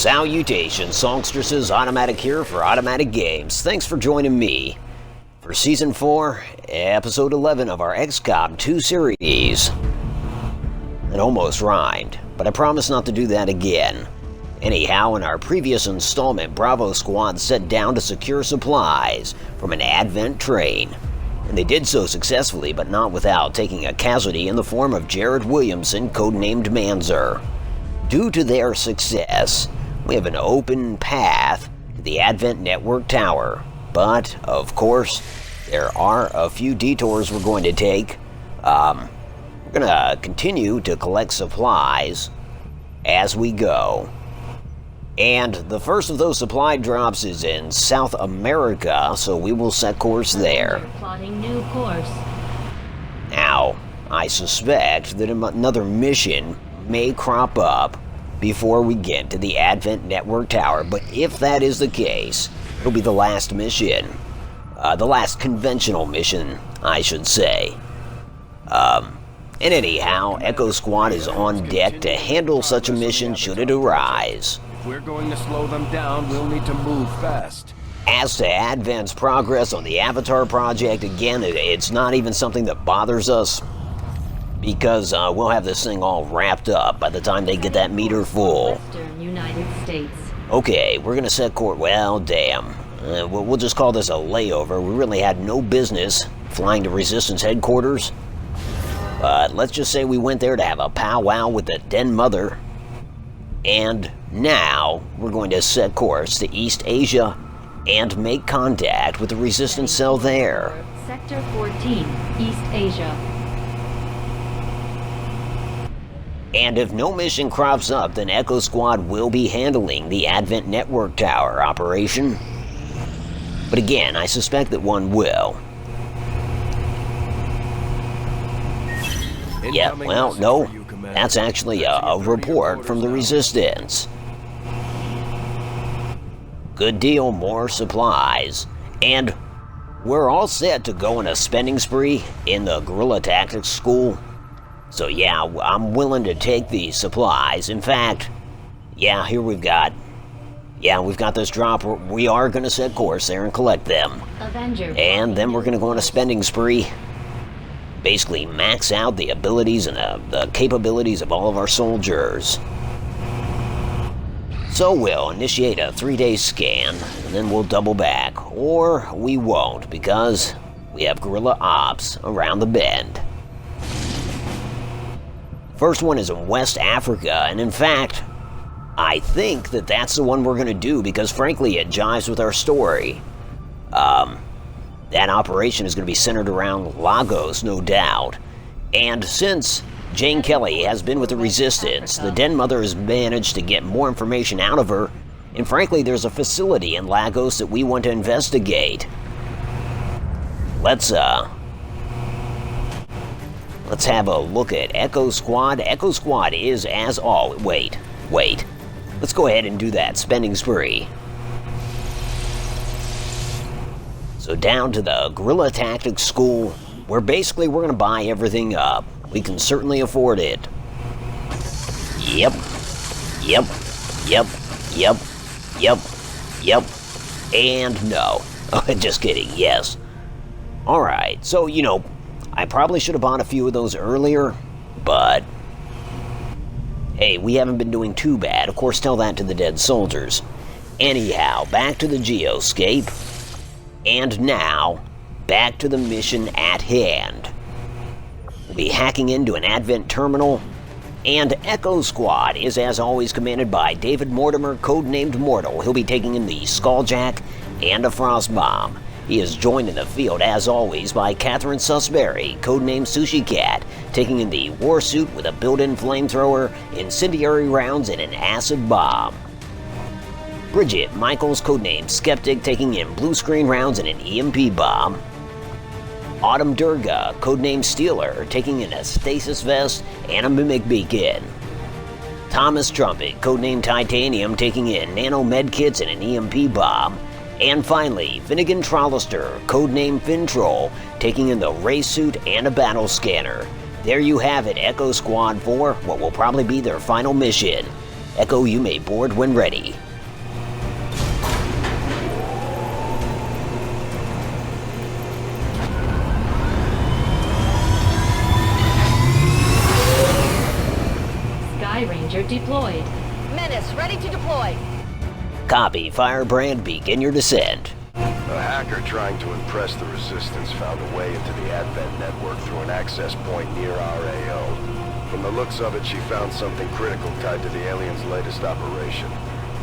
Salutations, songstresses, Automatic here for Automatic Games. Thanks for joining me for Season 4, Episode 11 of our XCOM 2 series. It almost rhymed, but I promise not to do that again. Anyhow, in our previous installment, Bravo Squad set down to secure supplies from an Advent train. And they did so successfully, but not without taking a casualty in the form of Jared Williamson, codenamed Manzer. Due to their success, we have an open path to the Advent Network Tower. But, of course, there are a few detours we're going to take. We're going to continue to collect supplies as we go. And the first of those supply drops is in South America, so we will set course there. Plotting new course. Now, I suspect that another mission may crop up before we get to the Advent Network Tower, but if that is the case, it'll be the last mission. The last conventional mission, I should say. And anyhow, Echo Squad is on deck to handle such a mission should it arise. If we're going to slow them down, we'll need to move fast. As to Advent's progress on the Avatar project, again, it's not even something that bothers us, because we'll have this thing all wrapped up by the time they get that meter full. Western United States. Okay, we're gonna set course. Well, damn. We'll just call this a layover. We really had no business flying to Resistance headquarters. But let's just say we went there to have a powwow with the Den Mother. And now we're going to set course to East Asia and make contact with the Resistance cell there. Sector 14, East Asia. And if no mission crops up, then Echo Squad will be handling the Advent Network Tower operation. But again, I suspect that one will. Yeah, well, no. That's actually a report from the Resistance. Good deal, more supplies. And we're all set to go on a spending spree in the Guerrilla Tactics School. So yeah, I'm willing to take these supplies. In fact, yeah, here we've got this drop. We are going to set course there and collect them. Avenger. And then we're going to go on a spending spree. Basically max out the abilities and the capabilities of all of our soldiers. So we'll initiate a 3-day scan, and then we'll double back. Or we won't, because we have guerrilla ops around the bend. First one is in West Africa, and in fact, I think that that's the one we're going to do, because frankly it jives with our story. That operation is going to be centered around Lagos, no doubt. And since Jane Kelly has been with the Resistance, the Den Mother has managed to get more information out of her, and frankly, there's a facility in Lagos that we want to investigate. Let's have a look at Echo Squad. Echo Squad is as all. Wait. Let's go ahead and do that spending spree. So down to the Guerrilla Tactics School, where basically we're going to buy everything up. We can certainly afford it. Yep. And no. Just kidding, yes. Alright, so, I probably should have bought a few of those earlier, but hey, we haven't been doing too bad. Of course, tell that to the dead soldiers. Anyhow, back to the geoscape. And now, back to the mission at hand. We'll be hacking into an Advent terminal, and Echo Squad is as always commanded by David Mortimer, codenamed Mortull. He'll be taking in the Skulljack and a Frost Bomb. He is joined in the field as always by Katherine Susbury, codenamed Sushikat, taking in the Warsuit with a built-in flamethrower, incendiary rounds, and an acid bomb. Bridget, Michael's codenamed Skeptic, taking in blue screen rounds and an EMP bomb. Autumn Durga, codenamed Stealer, taking in a stasis vest and a mimic beacon. Thomas Trumpet, codenamed Titanium, taking in nano medkits and an EMP bomb. And finally, Finnegan Trollester, codenamed Finntroll, taking in the ray suit and a battle scanner. There you have it, Echo Squad 4, what will probably be their final mission. Echo, you may board when ready. Sky Ranger deployed. Menace, ready to deploy. Copy. Firebrand, begin your descent. A hacker trying to impress the Resistance found a way into the Advent network through an access point near our AO. From the looks of it, she found something critical tied to the aliens' latest operation.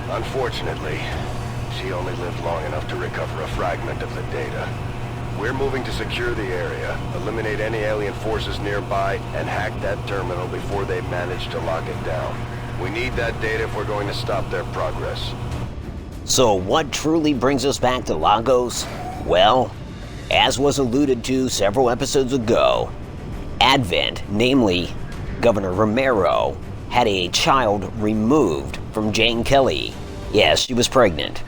Unfortunately, she only lived long enough to recover a fragment of the data. We're moving to secure the area, eliminate any alien forces nearby, and hack that terminal before they manage to lock it down. We need that data if we're going to stop their progress. So what truly brings us back to Lagos? Well, as was alluded to several episodes ago, Advent, namely Governor Romero, had a child removed from Jane Kelly. Yes, she was pregnant.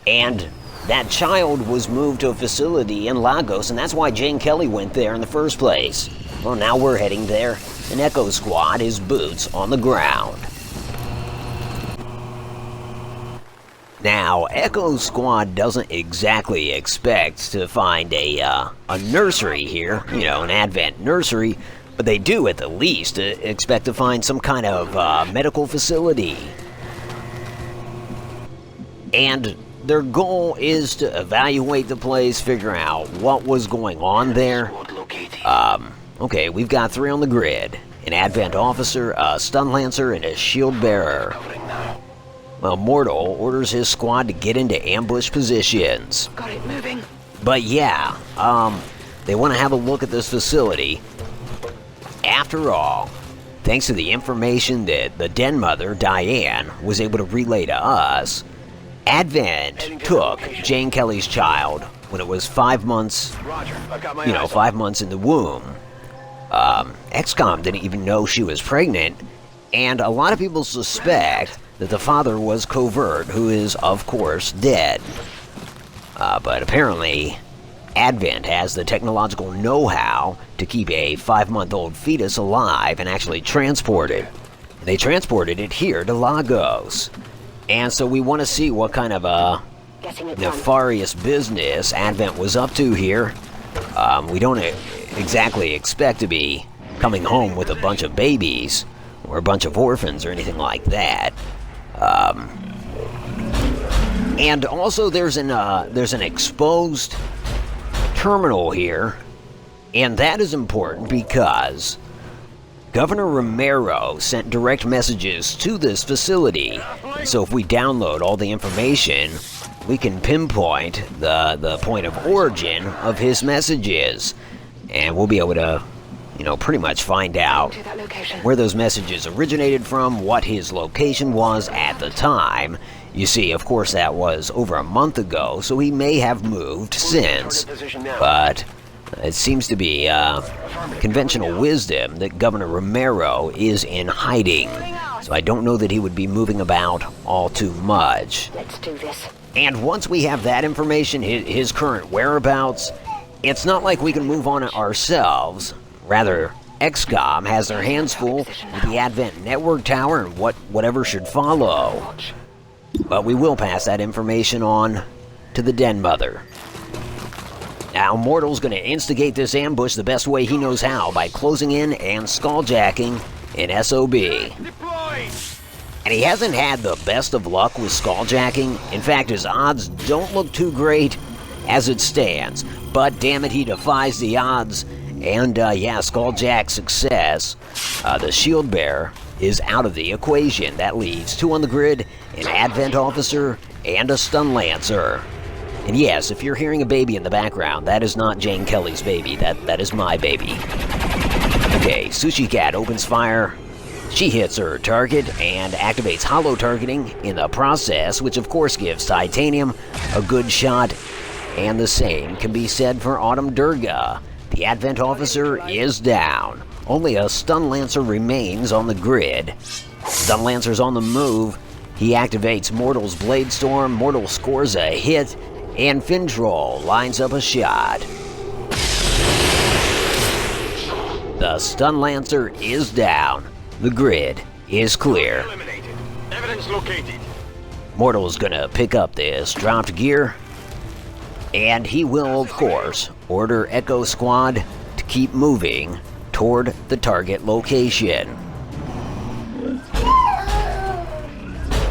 And that child was moved to a facility in Lagos, and that's why Jane Kelly went there in the first place. Well, now we're heading there. An Echo Squad is boots on the ground. Now, Echo Squad doesn't exactly expect to find a nursery here, you know, an Advent nursery, but they do at the least expect to find some kind of medical facility. And their goal is to evaluate the place, figure out what was going on there. Okay, we've got 3 on the grid. An Advent officer, a stun lancer, and a shield bearer. Well, Mortull orders his squad to get into ambush positions. Got it moving. But yeah, they want to have a look at this facility. After all, thanks to the information that the den mother, Diane, was able to relay to us, Advent took Jane Kelly's child when it was 5 months, Roger, I've got my 5 months in the womb. XCOM didn't even know she was pregnant, and a lot of people suspect that the father was Covert, who is, of course, dead. But apparently, Advent has the technological know-how to keep a 5-month-old fetus alive and actually transport it. They transported it here to Lagos. And so we want to see what kind of nefarious business Advent was up to here. We don't exactly expect to be coming home with a bunch of babies or a bunch of orphans or anything like that. And also there's an exposed terminal here, and that is important because Governor Romero sent direct messages to this facility. So if we download all the information, we can pinpoint the point of origin of his messages, and we'll be able to, pretty much find out where those messages originated from, what his location was at the time. You see, of course, that was over a month ago, so he may have moved since, but it seems to be conventional wisdom that Governor Romero is in hiding, so I don't know that he would be moving about all too much. Let's do this. And once we have that information, his current whereabouts, it's not like we can move on it ourselves. Rather, XCOM has their hands full with the Advent Network Tower and whatever should follow. But we will pass that information on to the Den Mother. Now, Mortull's going to instigate this ambush the best way he knows how, by closing in and skulljacking an SOB. And he hasn't had the best of luck with skulljacking. In fact, his odds don't look too great as it stands. But damn it, he defies the odds. And skulljack success. The shield bearer is out of the equation. That leaves 2 on the grid, an Advent officer, and a stun lancer. And yes, if you're hearing a baby in the background, that is not Jane Kelly's baby. That is my baby. Okay, Sushikat opens fire. She hits her target and activates hollow targeting in the process, which of course gives Titanium a good shot. And the same can be said for Autumn Durga. The Advent officer is down. Only a stun lancer remains on the grid. Stun lancer's on the move. He activates Mortull's Blade Storm. Mortull scores a hit, and Finntroll lines up a shot. The stun lancer is down. The grid is clear. Weapons located. Mortall's gonna pick up this dropped gear, and he will, of course, order Echo Squad to keep moving toward the target location.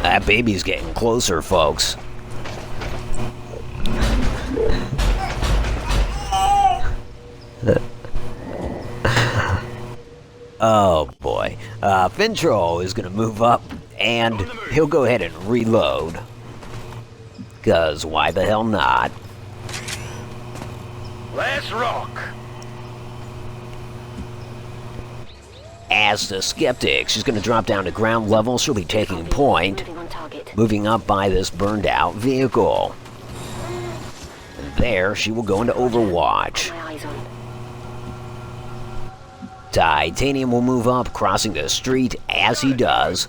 That baby's getting closer, folks. Oh boy. Finntroll is gonna move up, and he'll go ahead and reload. 'Cause why the hell not? Let's rock. As the Skeptic, she's gonna drop down to ground level. She'll be taking point, Moving on target. moving up by this burned out vehicle. And there, she will go into Overwatch. My eyes on. Titanium will move up, crossing the street as he does.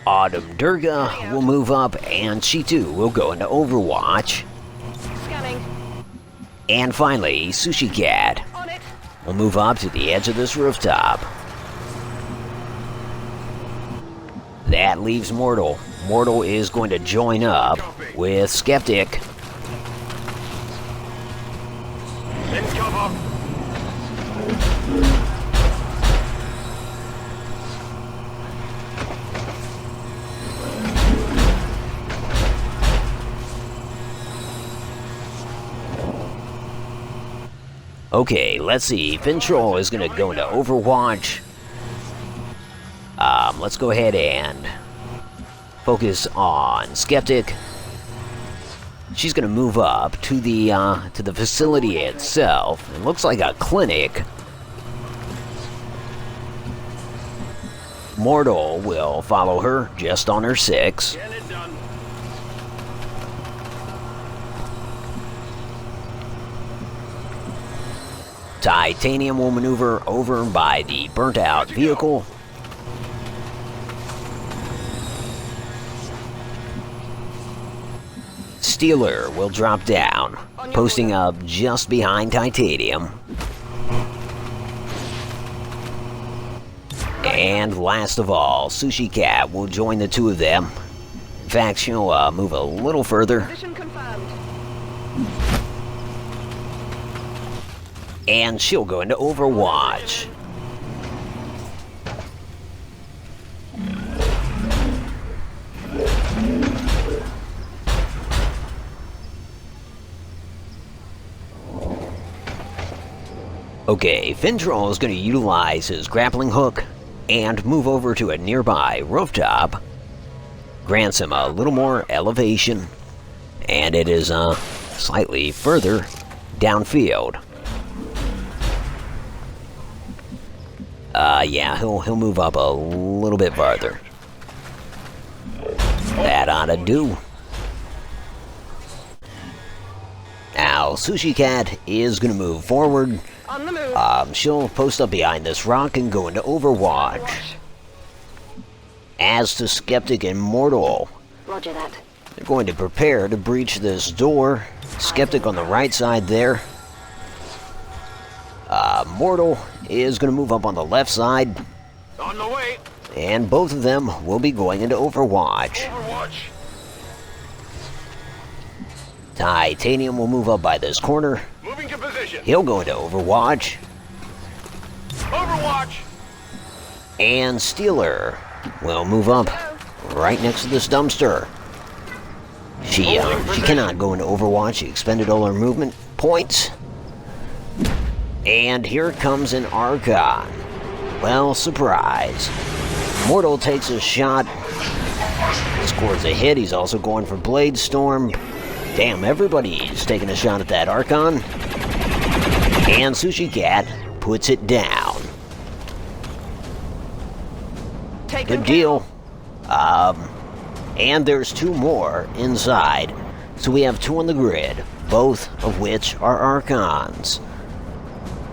Autumn Durga will move up, and she too will go into Overwatch. Scanning. And finally, Sushikat On it. will move up to the edge of this rooftop. That leaves Mortull. Mortull is going to join up with Skeptic. In cover. Okay, let's see. Finntroll is going to go into Overwatch. Let's go ahead and focus on Skeptic. She's going to move up to the facility itself. It looks like a clinic. Mortull will follow her just on her 6. Get it done. Titanium will maneuver over by the burnt out vehicle. Stealer will drop down, posting up just behind Titanium. And last of all, Sushikat will join the two of them. In fact, she'll move a little further. Position confirmed. And she'll go into Overwatch. Okay, Finntroll is going to utilize his grappling hook and move over to a nearby rooftop. Grants him a little more elevation, and it is slightly further downfield. Yeah, he'll move up a little bit farther. That ought to do. Now, Sushikat is going to move forward. On the move. She'll post up behind this rock and go into Overwatch. As to Skeptic and Mortull, Roger that. they're going to prepare to breach this door. Skeptic on the right side there. Mortull is going to move up on the left side, On the way. and both of them will be going into Overwatch. Overwatch. Titanium will move up by this corner. Moving to position. He'll go into Overwatch. Overwatch. And Stealer will move up right next to this dumpster. She cannot go into Overwatch. She expended all her movement points. And here comes an Archon. Well, surprise. Mortull takes a shot. Scores a hit. He's also going for Blade Storm. Damn, everybody's taking a shot at that Archon. And Sushikat puts it down. Good deal. And there's two more inside. So we have two on the grid, both of which are Archons.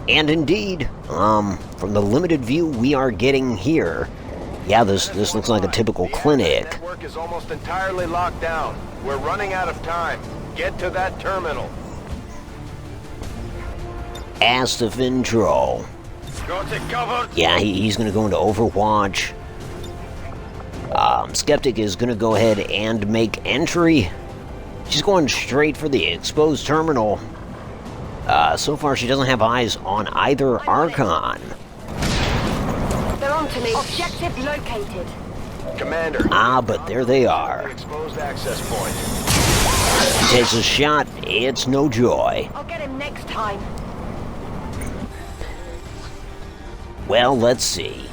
And indeed, from the limited view we are getting here, yeah, this looks like a typical clinic. The network is almost entirely locked down. We're running out of time. Get to that terminal. as to Finntroll. Got it covered. Yeah, he's going to go into Overwatch. Skeptic is going to go ahead and make entry. She's going straight for the exposed terminal. So far, she doesn't have eyes on either Archon. They're on to me. Objective located. Commander. But there they are. Exposed access point. He takes a shot. It's no joy. I'll get him next time. Well, let's see.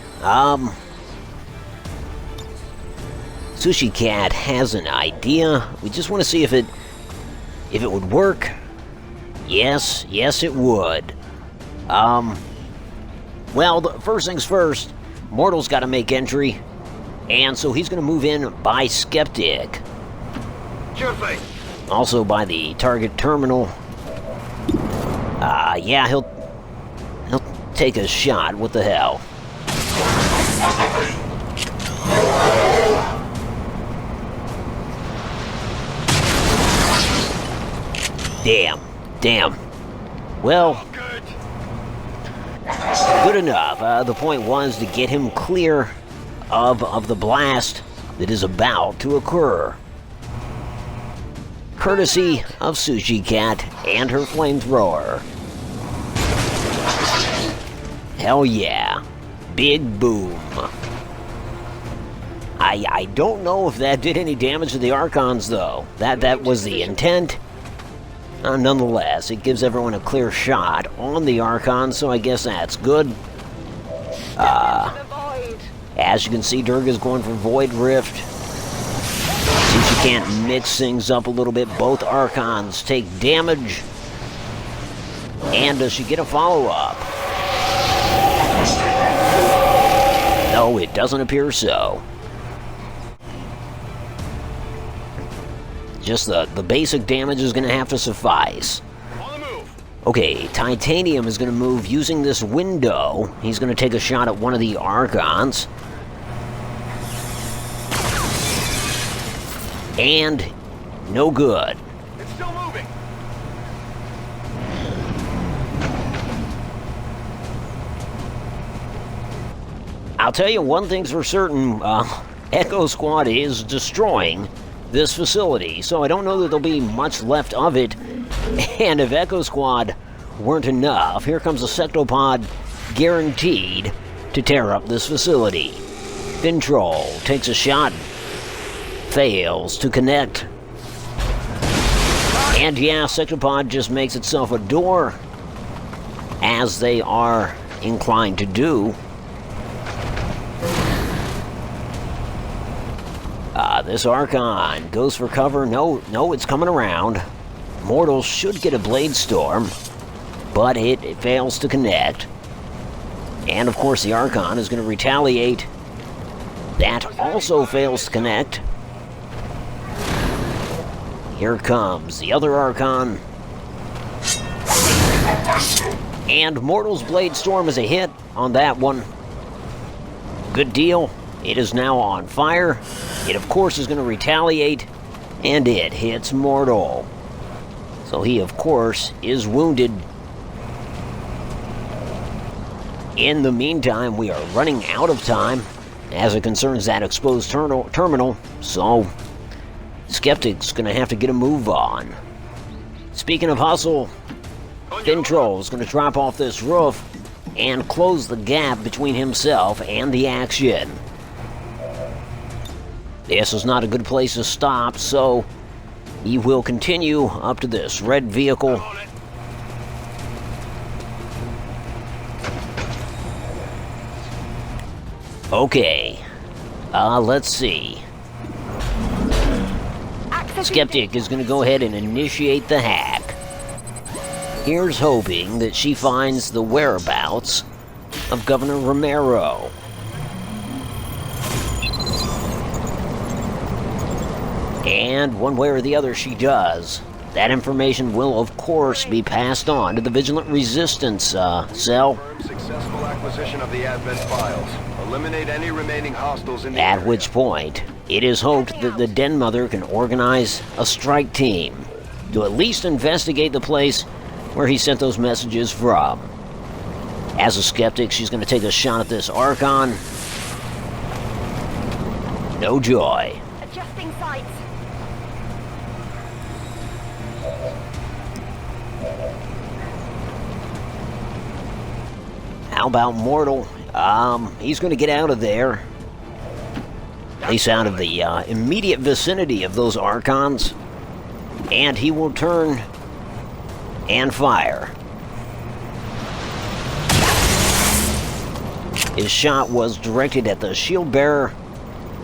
Sushikat has an idea. We just want to see if it would work. Yes, it would. Well, first things first, Mortull's got to make entry, and so he's going to move in by Skeptic. Sure thing. Also by the target terminal. Yeah, he'll take a shot. What the hell? Damn. Well, good enough. The point was to get him clear of the blast that is about to occur. Courtesy of Sushikat and her flamethrower. Hell yeah. Big boom. I don't know if that did any damage to the Archons, though. That was the intent. Nonetheless, it gives everyone a clear shot on the Archon, so I guess that's good. As you can see, Durga's going for Void Rift. See if she can't mix things up a little bit. Both Archons take damage. And does she get a follow-up? No, it doesn't appear so. Just the basic damage is going to have to suffice. Okay, Titanium is going to move using this window. He's going to take a shot at one of the Archons. And no good. It's still moving. I'll tell you one thing's for certain. Echo Squad is destroying this facility, so I don't know that there'll be much left of it. And if Echo Squad weren't enough, here comes a Sectopod guaranteed to tear up this facility. Finntroll takes a shot, fails to connect. And yeah, Sectopod just makes itself a door, as they are inclined to do. This Archon goes for cover. No, it's coming around. Mortull should get a Blade Storm, but it fails to connect. And of course the Archon is going to retaliate. That also fails to connect. Here comes the other Archon. And Mortull's Blade Storm is a hit on that one. Good deal. It is now on fire. It, of course, is going to retaliate, and it hits Mortull. So he, of course, is wounded. In the meantime, we are running out of time as it concerns that exposed terminal, so Skeptic's going to have to get a move on. Speaking of hustle, Finntroll is going to drop off this roof and close the gap between himself and the action. This is not a good place to stop, so he will continue up to this red vehicle. Okay, let's see. Skeptic is going to go ahead and initiate the hack. Here's hoping that she finds the whereabouts of Governor Romero. And one way or the other she does. That information will, of course, be passed on to the Vigilant Resistance cell. Successful acquisition of the Advent files. Eliminate any remaining hostiles in the At area. which point, it is hoped that the Den Mother can organize a strike team to at least investigate the place where he sent those messages from. As a skeptic, she's going to take a shot at this Archon. No joy. Adjusting sights. How about Mortull? He's going to get out of there. At least out of the immediate vicinity of those Archons. And he will turn and fire. His shot was directed at the shield bearer,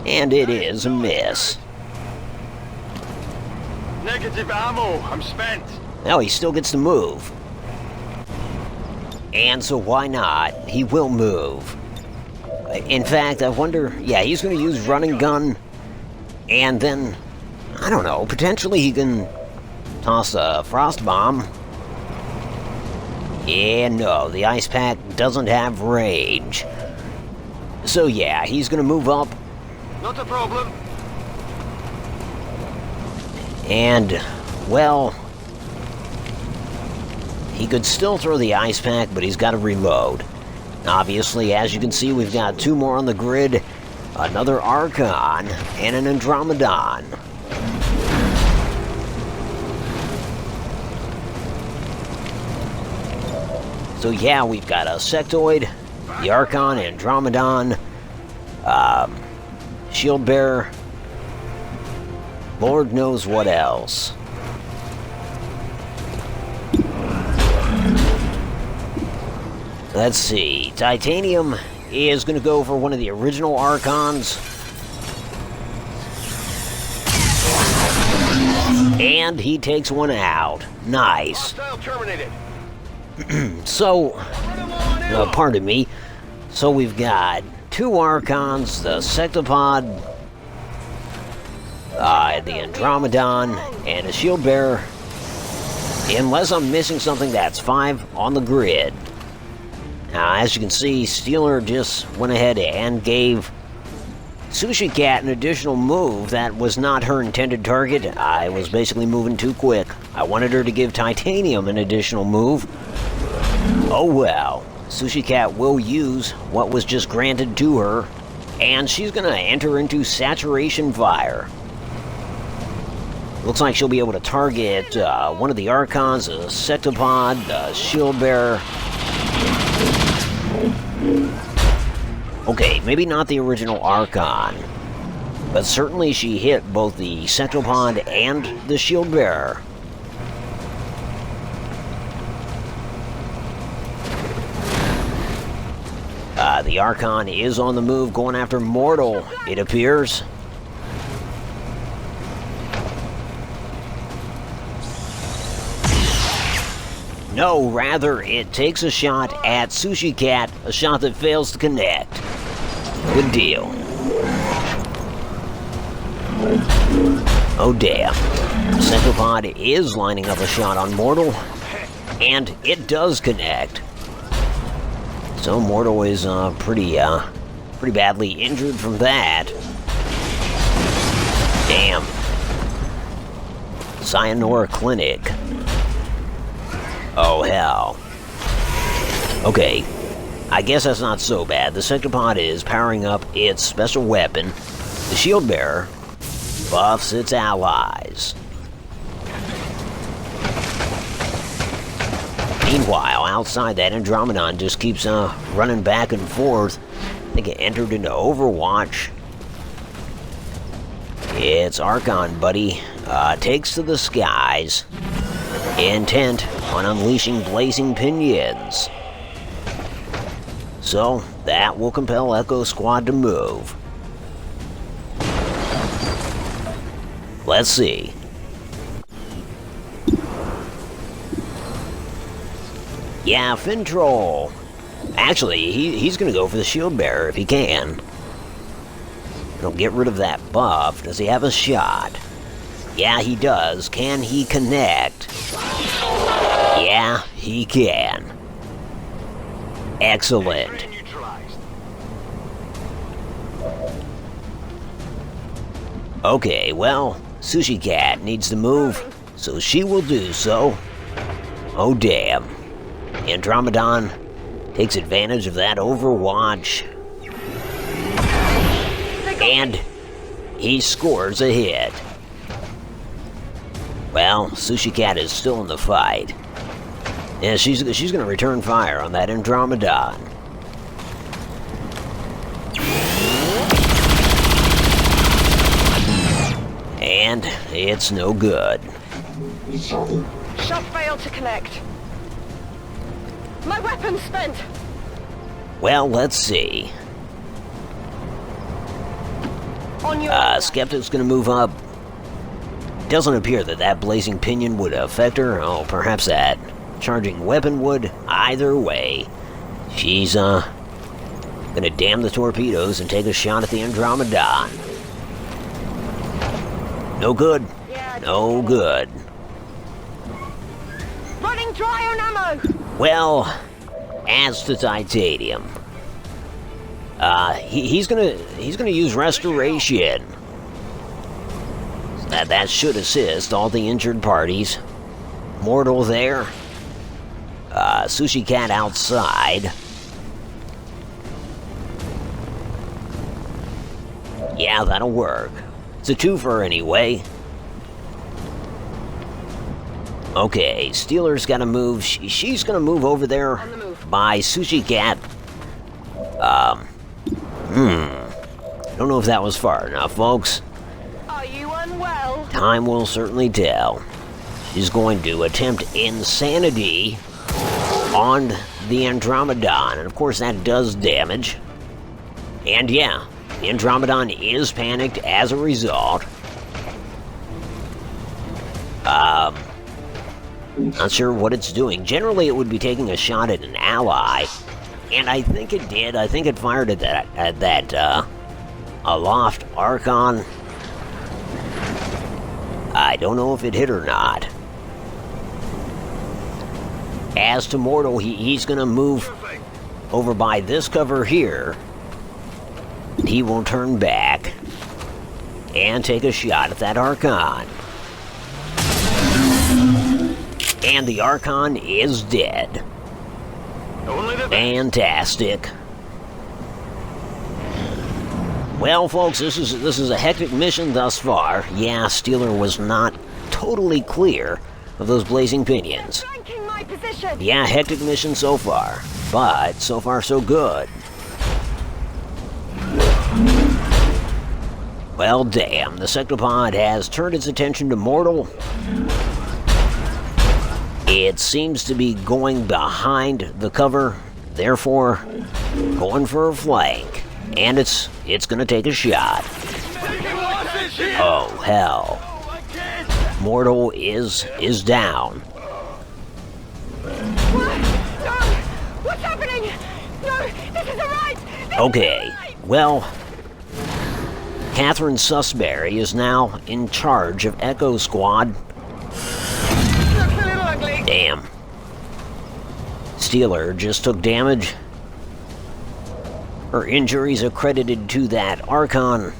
and it is a miss. Negative ammo. I'm spent. Now he still gets to move. And so why not? He will move. In fact, I wonder... Yeah, he's going to use running gun. And then, I don't know, potentially he can toss a frost bomb. Yeah, no, the ice pack doesn't have range. So yeah, he's going to move up. Not a problem. And, well... He could still throw the ice pack, but he's got to reload. Obviously, as you can see, we've got two more on the grid. Another Archon and an Andromedon. So yeah, we've got a Sectoid, the Archon, Andromedon, Shield Bearer, Lord knows what else. Let's see, Titanium is going to go for one of the original Archons. And he takes one out. Nice. Hostile terminated. So, pardon me. So we've got two Archons, the Sectopod, the Andromedon, and a Shield Bearer. Unless I'm missing something, that's 5 on the grid. Now, as you can see, Steeler just went ahead and gave Sushikat an additional move that was not her intended target. I was basically moving too quick. I wanted her to give Titanium an additional move. Oh well. Sushikat will use what was just granted to her, and she's going to enter into Saturation Fire. Looks like she'll be able to target one of the Archons, a Sectopod, a Shield Bearer. Okay, maybe not the original Archon, but certainly she hit both the Sectopod and the Shield Bearer. The Archon is on the move, going after Mortull, it appears. No, rather, it takes a shot at Sushikat, a shot that fails to connect. Good deal. Oh, damn. Sectopod is lining up a shot on Mortull, and it does connect. So Mortull is pretty badly injured from that. Damn. Cyanora Clinic. Oh, hell. Okay, I guess that's not so bad. The Sectopod is powering up its special weapon. The Shield Bearer buffs its allies. Meanwhile, outside, that Andromedon just keeps running back and forth. I think it entered into Overwatch. Its Archon buddy takes to the skies, intent on unleashing blazing pinions. So, that will compel Echo Squad to move. Let's see. Yeah, Finntroll. Actually, he's going to go for the Shield Bearer if he can. He'll get rid of that buff. Does he have a shot? Yeah, he does. Can he connect? Yeah, he can. Excellent. Okay, well, Sushikat needs to move, so she will do so. Oh damn. Andromedon takes advantage of that overwatch. And he scores a hit. Well, Sushikat is still in the fight. Yeah, she's gonna return fire on that Andromedon. And it's no good. Shot failed to connect. My weapon's spent. Well, let's see. On your Skeptic's gonna move up. Doesn't appear that blazing pinion would affect her. Oh, perhaps that charging weapon would. Either way, she's gonna damn the torpedoes and take a shot at the Andromedon. No good. Yeah, No good. running dry on ammo. Well, as to titanium, he's gonna use restoration. That should assist all the injured parties. Mortull there. Sushikat outside. Yeah, that'll work. It's a twofer anyway. Okay, Steeler's gotta move. She's gonna move over there On the move. by Sushikat. Don't know if that was far enough, folks. Are you unwell? Time will certainly tell. She's going to attempt insanity on the Andromedon, and of course that does damage. And yeah, the Andromedon is panicked as a result. Not sure what it's doing. Generally, it would be taking a shot at an ally, and I think it did. I think it fired at that aloft Archon. I don't know if it hit or not. As to Mortull, he's gonna move over by this cover here. He will turn back and take a shot at that Archon. And the Archon is dead. Fantastic. Well, folks, this is a hectic mission thus far. Yeah, Steeler was not totally clear of those blazing pinions. Flanking my position. Yeah, hectic mission so far, but so far so good. Well, damn, the sectopod has turned its attention to Mortull. It seems to be going behind the cover, therefore going for a flank, and it's gonna take a shot. Oh hell! Mortull is down. What? No! What's happening? No! This isn't right! This Okay, isn't right! well, Katherine Susbury is now in charge of Echo Squad. Looks a little ugly. Damn. Steeler just took damage. Her injuries accredited to that Archon.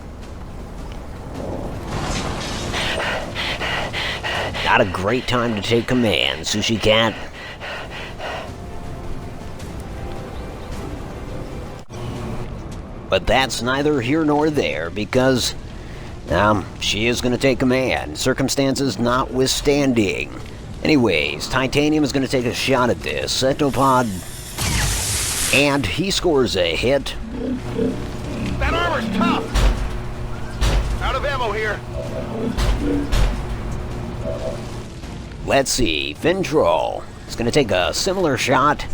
Not a great time to take command, Sushikat. But that's neither here nor there, because she is going to take command, circumstances notwithstanding. Anyways, Titanium is going to take a shot at this sectopod, and he scores a hit. That armor's tough! Out of ammo here. Let's see, Finntroll is going to take a similar shot.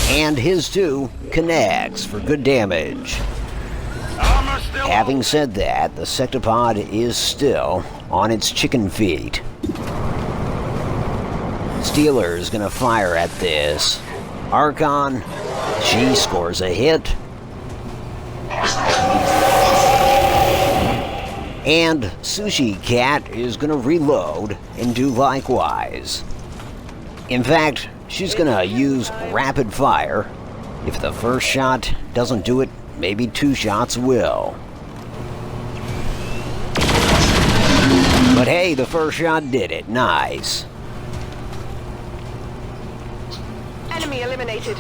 And his too connects for good damage. Armor still Having said that, the sectopod is still on its chicken feet. Steeler is going to fire at this Archon. She scores a hit. And Sushikat is going to reload and do likewise. In fact, she's going to use rapid fire. If the first shot doesn't do it, maybe two shots will. But hey, the first shot did it. Nice. Enemy eliminated.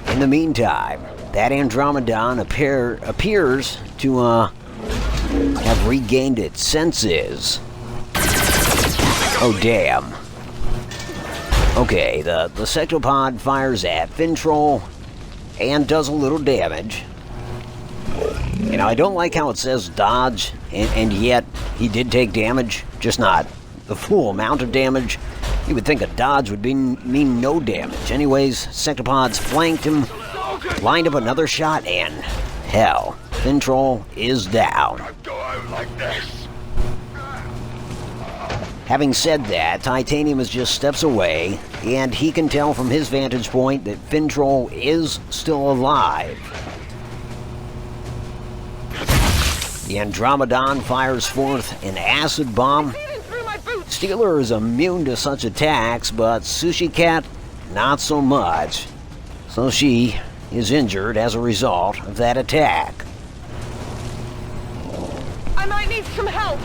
In the meantime, that Andromedon appears to have regained its senses. Oh, damn. Okay, the sectopod fires at Finntroll and does a little damage. You know, I don't like how it says dodge, and yet he did take damage, just not the full amount of damage. You would think a dodge would mean no damage. Anyways, sectopods flanked him, lined up another shot, and hell, Finntroll is down. Having said that, Titanium is just steps away, and he can tell from his vantage point that Finntroll is still alive. The Andromedon fires forth an acid bomb. Stealer is immune to such attacks, but Sushikat, not so much. So she is injured as a result of that attack. I might need some help.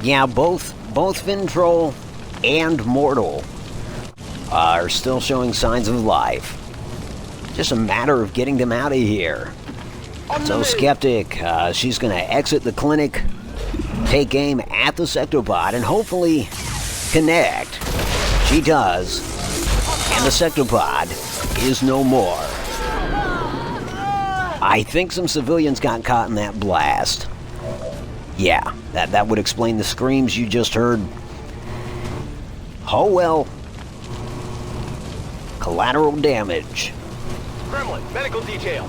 Yeah, both Finntroll and Mortull are still showing signs of life. Just a matter of getting them out of here. So Skeptic, she's going to exit the clinic, take aim at the sectopod, and hopefully connect. She does, and the sectopod is no more. I think some civilians got caught in that blast. Yeah, that would explain the screams you just heard. Oh well. Collateral damage. Gremlin, medical detail.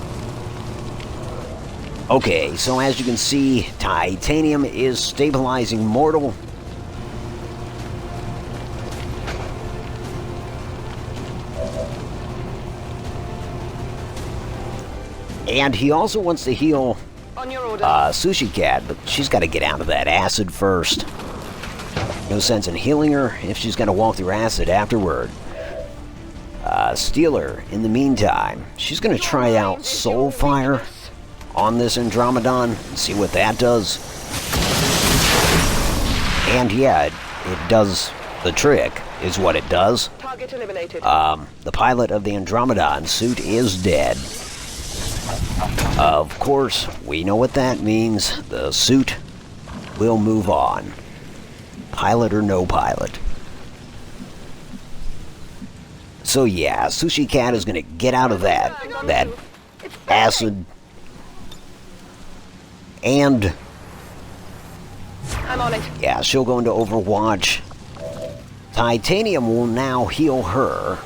Okay, so as you can see, Titanium is stabilizing Mortull. And he also wants to heal On your order. Sushikat, but she's got to get out of that acid first. No sense in healing her if she's got to walk through acid afterward. Stealer, in the meantime, she's going to try out Soulfire on this Andromedon and see what that does. And yeah, it does the trick, is what it does. Target eliminated. The pilot of the Andromedon suit is dead. Of course, we know what that means. The suit will move on. Pilot or no pilot. So yeah, Sushikat is going to get out of that acid. And I'm on it. yeah, she'll go into Overwatch. Titanium will now heal her,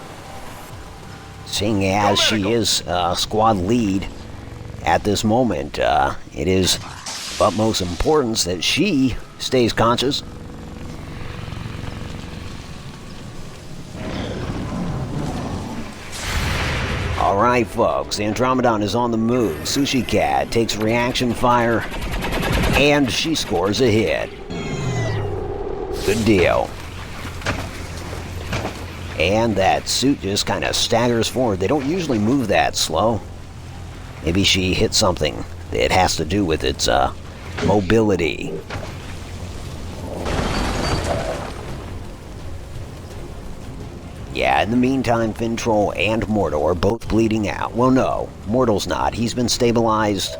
seeing as she is squad lead at this moment. It is of utmost importance that she stays conscious. Alright folks, the Andromedon is on the move. Sushikat takes reaction fire, and she scores a hit. Good deal. And that suit just kind of staggers forward. They don't usually move that slow. Maybe she hit something that has to do with its mobility. Yeah, in the meantime, Finntroll and Mortull are both bleeding out. Well, no, Mortull's not. He's been stabilized.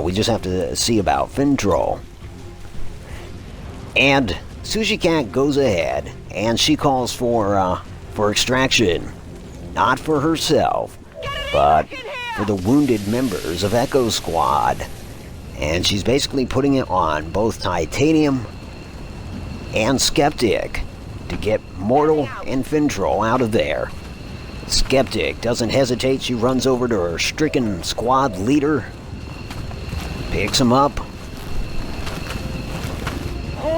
We just have to see about Finntroll. And Sushikat goes ahead, and she calls for extraction. Not for herself, but for the wounded members of Echo Squad. And she's basically putting it on both Titanium and Skeptic to get Mortull and Finntroll out of there. Skeptic doesn't hesitate. She runs over to her stricken squad leader, picks him up,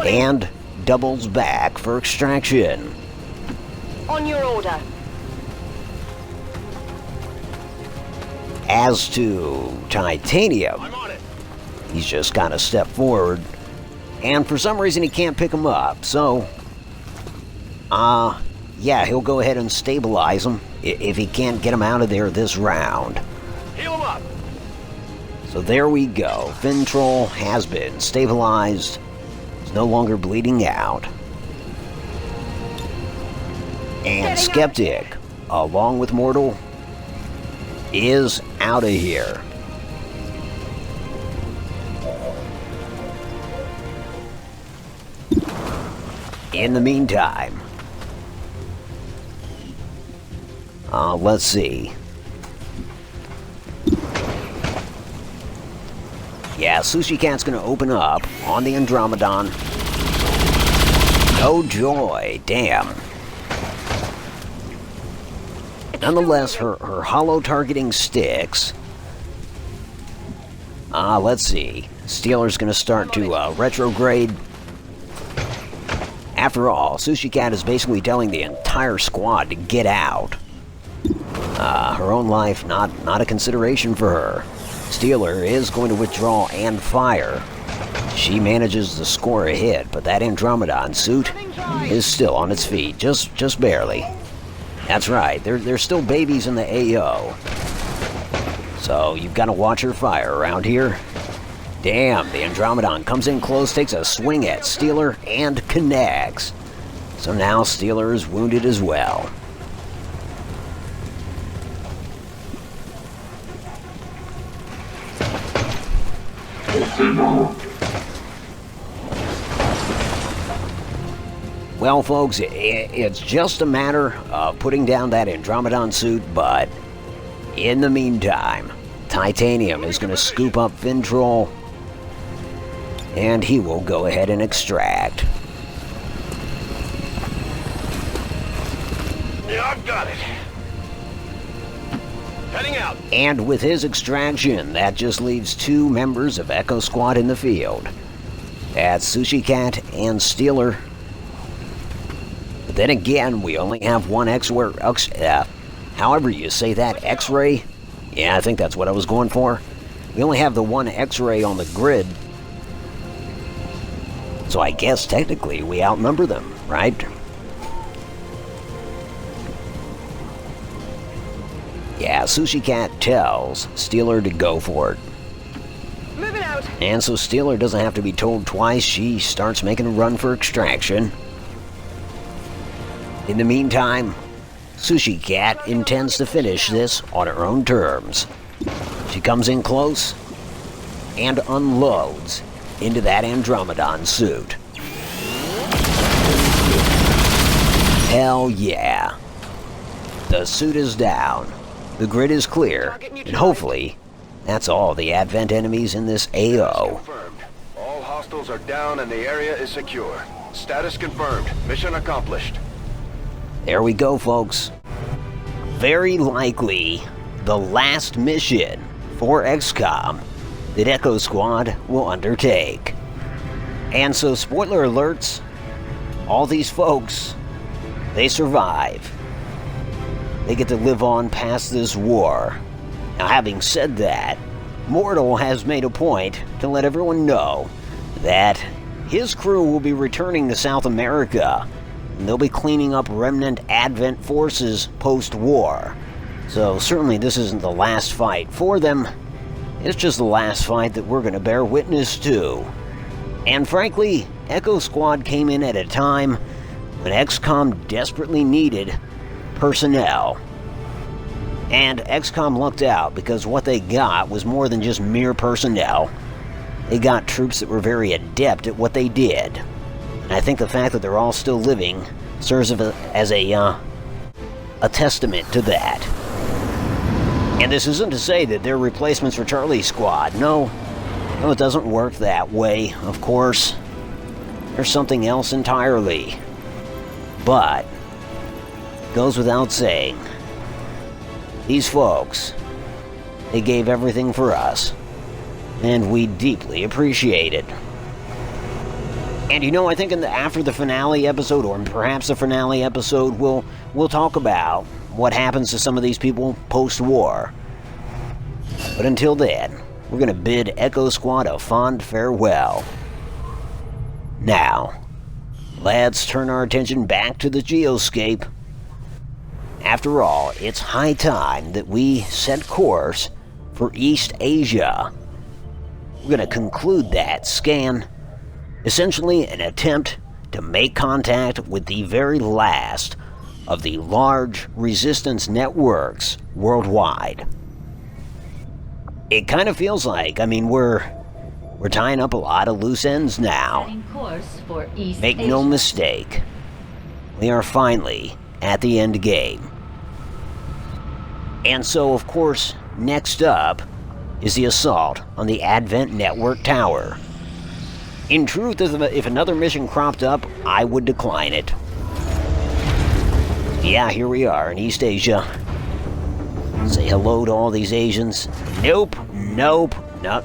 and doubles back for extraction. On your order. As to Titanium, he's just kind of stepped forward, and for some reason he can't pick him up, so yeah, he'll go ahead and stabilize them if he can't get them out of there this round. Heal him up! So there we go. Finntroll has been stabilized. He's no longer bleeding out. And Skeptic, along with Mortull, is out of here. In the meantime, let's see. Yeah, Sushikat's gonna open up on the Andromedon. No joy, damn. Nonetheless, her hollow targeting sticks. Let's see. Steeler's gonna start to retrograde. After all, Sushikat is basically telling the entire squad to get out. Her own life, not a consideration for her. Steeler is going to withdraw and fire. She manages to score a hit, but that Andromedon suit is still on its feet, just barely. That's right, there's still babies in the AO. So you've got to watch her fire around here. Damn, the Andromedon comes in close, takes a swing at Steeler, and connects. So now Steeler is wounded as well. Well, folks, it's just a matter of putting down that Andromedon suit, but in the meantime, Titanium is going to scoop up Finntroll, and he will go ahead and extract. Yeah, I've got it. Heading out. And with his extraction, that just leaves 2 members of Echo Squad in the field. That's Sushikat and Steeler. But then again, we only have one however you say that, X-ray? Yeah, I think that's what I was going for. We only have the one X-ray on the grid. So I guess technically we outnumber them, right? Yeah, Sushikat tells Steeler to go for it. Moving out. And so Steeler doesn't have to be told twice. She starts making a run for extraction. In the meantime, Sushikat intends to finish this on her own terms. She comes in close and unloads into that Andromedon suit. Hell yeah. The suit is down. The grid is clear, and hopefully, that's all the Advent enemies in this AO. Confirmed. All hostiles are down and the area is secure. Status confirmed. Mission accomplished. There we go, folks. Very likely the last mission for XCOM that Echo Squad will undertake. And so, spoiler alerts, all these folks, they survive. They get to live on past this war. Now, having said that, Mortull has made a point to let everyone know that his crew will be returning to South America, and they'll be cleaning up remnant Advent forces post-war. So certainly this isn't the last fight for them. It's just the last fight that we're going to bear witness to. And frankly, Echo Squad came in at a time when XCOM desperately needed personnel. And XCOM lucked out because what they got was more than just mere personnel. They got troops that were very adept at what they did. And I think the fact that they're all still living serves as a testament to that. And this isn't to say that they're replacements for Charlie's squad. No, it doesn't work that way, of course. There's something else entirely. But, it goes without saying, these folks, they gave everything for us. And we deeply appreciate it. And you know, I think after the finale episode, or perhaps the finale episode, we'll talk about what happens to some of these people post-war. But until then, we're going to bid Echo Squad a fond farewell. Now, let's turn our attention back to the geoscape After all, it's high time that we set course for East Asia. We're going to conclude that scan, essentially an attempt to make contact with the very last of the large resistance networks worldwide. It kind of feels like, we're tying up a lot of loose ends now. Setting course for East Make Asia. no mistake, we are finally at the end game. And so, of course, next up is the assault on the Advent Network Tower. In truth, if another mission cropped up, I would decline it. Yeah, here we are in East Asia. Say hello to all these Asians. Nope,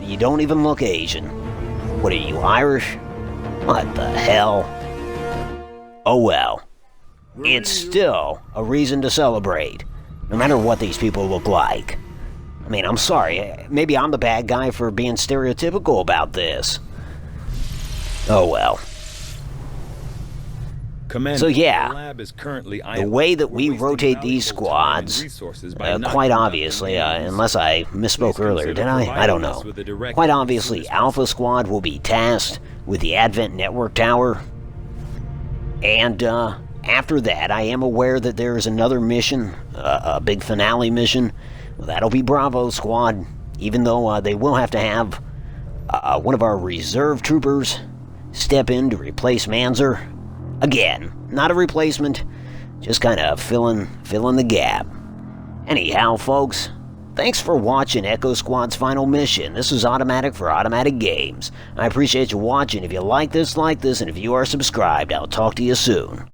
you don't even look Asian. What are you, Irish? What the hell? Oh well. It's still a reason to celebrate, no matter what these people look like. I'm sorry, maybe I'm the bad guy for being stereotypical about this. Oh well. Commander, So yeah, the lab is currently the way that we rotate these squads, quite obviously, unless I misspoke earlier, did I? I don't know. Quite obviously, Alpha Squad will be tasked with the Advent Network Tower. And after that, I am aware that there is another mission, a big finale mission. Well, that'll be Bravo Squad, even though they will have to have one of our reserve troopers step in to replace Manzer. Again, not a replacement, just kind of filling the gap. Anyhow, folks, thanks for watching Echo Squad's final mission. This is Automatic for Automatic Games. I appreciate you watching. If you like this, and if you are subscribed, I'll talk to you soon.